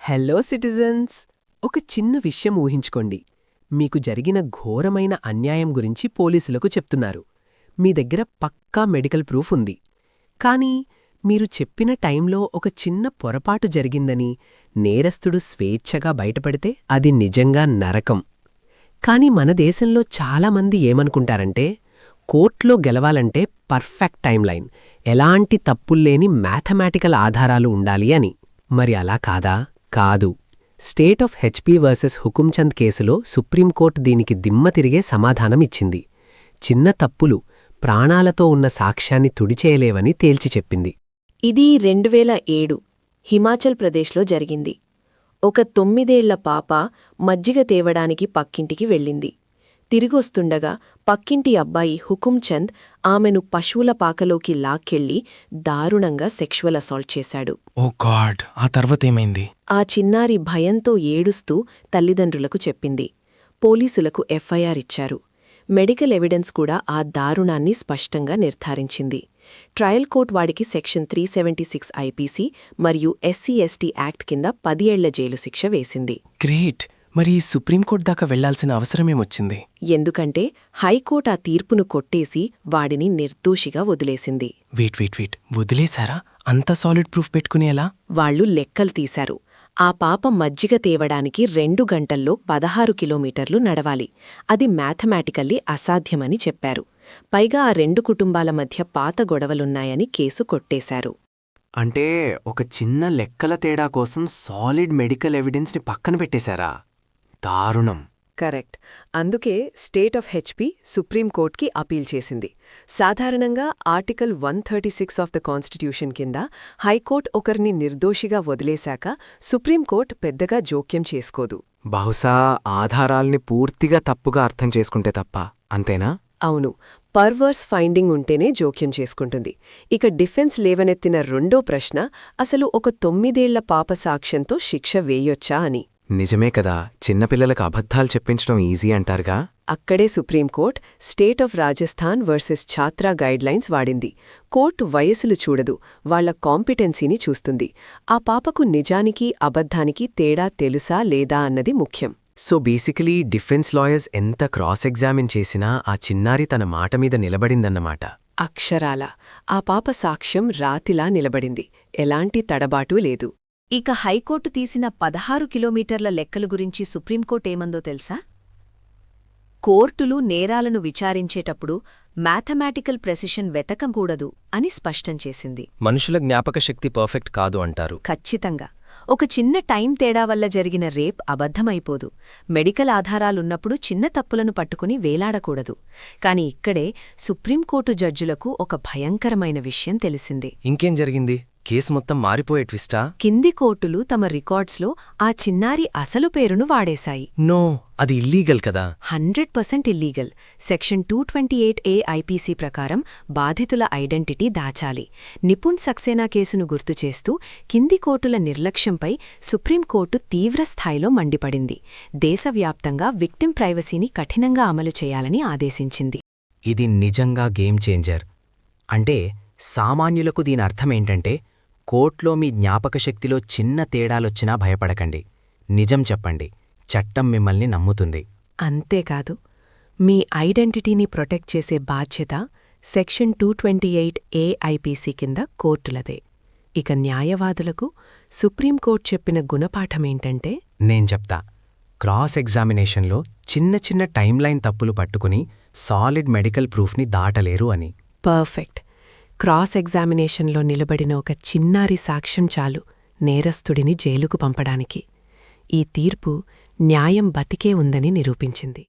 Hello citizens! ఒక చిన్న విషయం ఊహించుకోండి. మీకు జరిగిన ఘోరమైన అన్యాయం గురించి పోలీసులకు చెప్తున్నారు. మీ దగ్గర పక్కా మెడికల్ ప్రూఫ్ ఉంది. కానీ మీరు చెప్పిన టైంలో ఒక చిన్న పొరపాటు జరిగిందని నేరస్తుడు స్వేచ్ఛగా బయటపడితే అది నిజంగా నరకం. కాని మన దేశంలో చాలామంది ఏమనుకుంటారంటే కోర్టులో గెలవాలంటే పర్ఫెక్ట్ టైంలైన్, ఎలాంటి తప్పుల్లేని మ్యాథమెటికల్ ఆధారాలు ఉండాలి అని. మరి అలా కాదా? కాదు. స్టేట్ ఆఫ్ హెచ్పీ వర్సెస్ హుకుంచంద్ కేసులో సుప్రీంకోర్టు దీనికి దిమ్మ తిరిగే సమాధానమిచ్చింది. చిన్న తప్పులు ప్రాణాలతో ఉన్న సాక్ష్యాన్ని తుడిచేయలేవని తేల్చి చెప్పింది. ఇది 2007 హిమాచల్ ప్రదేశ్లో జరిగింది. ఒక 9ఏళ్ల పాప మజ్జిగ తేవడానికి పక్కింటికి వెళ్ళింది. తిరిగొస్తుండగా పక్కింటి అబ్బాయి హుకుంచంద్ ఆమెను పశువుల పాకలోకి లాక్కెళ్లి దారుణంగా సెక్షువల్ అసాల్ట్ చేశాడు. ఓ గాడ్! ఆ తర్వాతేమైంది? ఆ చిన్నారి భయంతో ఏడుస్తూ తల్లిదండ్రులకు చెప్పింది. పోలీసులకు ఎఫ్ఐఆర్ ఇచ్చారు. మెడికల్ ఎవిడెన్స్ కూడా ఆ దారుణాన్ని స్పష్టంగా నిర్ధారించింది. ట్రయల్ కోర్ట్ వాడికి సెక్షన్ 376 ఐపీసీ మరియు SC/ST యాక్ట్ కింద 10 ఏళ్ల జైలు శిక్ష వేసింది. గ్రేట్! మరి సుప్రీంకోర్టు దాకా వెళ్లాల్సిన అవసరమేమొచ్చింది? ఎందుకంటే హైకోర్టు ఆ తీర్పును కొట్టేసి వాడిని నిర్దోషిగా వదిలేసింది. వెయిట్ వదిలేశారా? అంత సాలిడ్ ప్రూఫ్ పెట్టుకునేలా? వాళ్లు లెక్కలు తీశారు. ఆ పాప మజ్జిగ తేవడానికి 2 గంటల్లో 16 కిలోమీటర్లు నడవాలి. అది మ్యాథమెటికల్లీ అసాధ్యమని చెప్పారు. పైగా ఆ 2 కుటుంబాల మధ్య పాత గొడవలున్నాయని కేసు కొట్టేశారు. అంటే ఒక చిన్న లెక్కల తేడా కోసం సాలిడ్ మెడికల్ ఎవిడెన్స్ని పక్కన పెట్టేశారా? దారుణం. కరెక్ట్. అందుకే స్టేట్ ఆఫ్ హెచ్పీ సుప్రీంకోర్టుకి అపీల్ చేసింది. సాధారణంగా ఆర్టికల్ 136 ఆఫ్ ద కాన్స్టిట్యూషన్ కింద హైకోర్టు ఒకరిని నిర్దోషిగా వదిలేశాక సుప్రీంకోర్టు పెద్దగా జోక్యం చేసుకోదు. బహుశా ఆధారాల్ని పూర్తిగా తప్పుగా అర్థం చేసుకుంటే తప్ప, అంతేనా? అవును. పర్వర్స్ ఫైండింగ్ ఉంటేనే జోక్యం చేసుకుంటుంది. ఇక డిఫెన్స్ లేవనెత్తిన రెండో ప్రశ్న, అసలు ఒక 9ఏళ్ల పాప సాక్ష్యంతో శిక్ష వేయొచ్చా అని. నిజమే కదా, చిన్నపిల్లలకు అబద్ధాలు చెప్పించడం ఈజీ అంటారుగా. అక్కడే supreme court state of Rajasthan versus Chhatra guidelines వాడింది. కోర్టు వయసులు చూడదు, వాళ్ల కాంపిటెన్సీని చూస్తుంది. ఆ పాపకు నిజానికి అబద్ధానికి తేడా తెలుసా లేదా అన్నది ముఖ్యం. సో బేసికలీ డిఫెన్స్ లాయర్స్ ఎంత క్రాస్ ఎగ్జామిన్ చేసినా ఆ చిన్నారి తన మాట మీద నిలబడిందన్నమాట. అక్షరాల ఆ పాప సాక్ష్యం రాతిలా నిలబడింది. ఎలాంటి తడబాటూ లేదు. ఇక హైకోర్టు తీసిన 16 కిలోమీటర్ల లెక్కలు గురించి సుప్రీంకోర్టేమందో తెలుసా? కోర్టులు నేరాలను విచారించేటప్పుడు మ్యాథమెటికల్ ప్రెసిషన్ వెతకకూడదు అని స్పష్టం చేసింది. మనుషుల జ్ఞాపకశక్తి పర్ఫెక్ట్ కాదు అంటారు. ఖచ్చితంగా. ఒక చిన్న టైం తేడా వల్ల జరిగిన రేప్ అబద్ధమైపోదు. మెడికల్ ఆధారాలున్నప్పుడు చిన్న తప్పులను పట్టుకుని వేలాడకూడదు. కాని ఇక్కడే సుప్రీంకోర్టు జడ్జులకు ఒక భయంకరమైన విషయం తెలిసింది. ఇంకేం జరిగింది? కేసు మొత్తం మారిపోయే ట్విస్టా? కింది కోర్టులు తమ రికార్డ్స్లో ఆ చిన్నారి అసలు పేరును వాడేశాయి. నో, అది ఇల్లీగల్ కదా? 100% ఇల్లీగల్. సెక్షన్ 228A ఐపీసీ ప్రకారం బాధితుల ఐడెంటిటీ దాచాలి. నిపుణ్ సక్సేనా కేసును గుర్తుచేస్తూ కింది కోర్టుల నిర్లక్ష్యంపై సుప్రీంకోర్టు తీవ్రస్థాయిలో మండిపడింది. దేశవ్యాప్తంగా విక్టిమ్ ప్రైవసీని కఠినంగా అమలు చేయాలని ఆదేశించింది. ఇది నిజంగా గేమ్ చేంజర్. అంటే సామాన్యులకు దీని అర్థమేంటంటే, కోర్టులో మీ జ్ఞాపకశక్తిలో చిన్న తేడాలొచ్చినా భయపడకండి. నిజం చెప్పండి, చట్టం మిమ్మల్ని నమ్ముతుంది. అంతేకాదు, మీ ఐడెంటిటీని ప్రొటెక్ట్ చేసే బాధ్యత సెక్షన్ 228A ఐపీసీ కింద కోర్టులదే. ఇక న్యాయవాదులకు సుప్రీంకోర్టు చెప్పిన గుణపాఠమేంటంటే, నేను చెప్తా, క్రాస్ ఎగ్జామినేషన్లో చిన్న చిన్న టైమ్లైన్ తప్పులు పట్టుకుని సాలిడ్ మెడికల్ ప్రూఫ్ని దాటలేరు అని. పర్ఫెక్ట్. క్రాస్ ఎగ్జామినేషన్లో నిలబడిన ఒక చిన్నారి సాక్ష్యం చాలు నేరస్తుడిని జైలుకు పంపడానికి. ఈ తీర్పు న్యాయం బతికే ఉందని నిరూపించింది.